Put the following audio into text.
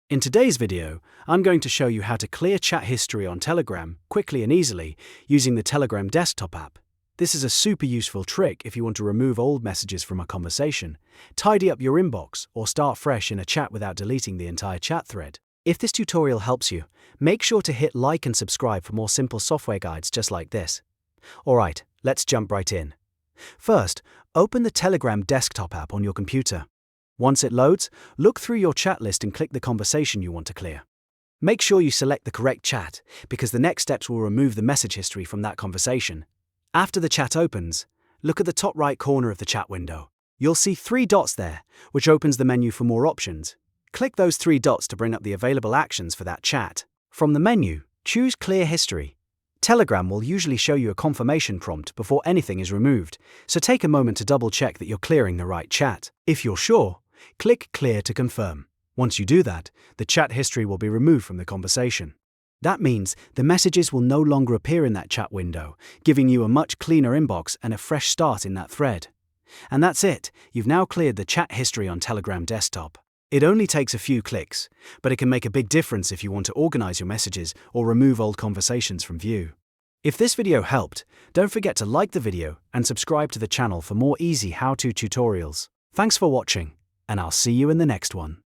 In today's video, I'm going to show you how to clear chat history on Telegram quickly and easily using the Telegram desktop app. This is a super useful trick if you want to remove old messages from a conversation, tidy up your inbox, or start fresh in a chat without deleting the entire chat thread. If this tutorial helps you, make sure to hit like and subscribe for more simple software guides just like this. Alright, let's jump right in. First, open the Telegram desktop app on your computer. Once it loads, look through your chat list and click the conversation you want to clear. Make sure you select the correct chat, because the next steps will remove the message history from that conversation. After the chat opens, look at the top right corner of the chat window. You'll see 3 dots there, which opens the menu for more options. Click those 3 dots to bring up the available actions for that chat. From the menu, choose Clear History. Telegram will usually show you a confirmation prompt before anything is removed, so take a moment to double-check that you're clearing the right chat. If you're sure, click Clear to confirm. Once you do that, the chat history will be removed from the conversation. That means the messages will no longer appear in that chat window, giving you a much cleaner inbox and a fresh start in that thread. And that's it, you've now cleared the chat history on Telegram desktop. It only takes a few clicks, but it can make a big difference if you want to organize your messages or remove old conversations from view. If this video helped, don't forget to like the video and subscribe to the channel for more easy how-to tutorials. Thanks for watching, and I'll see you in the next one.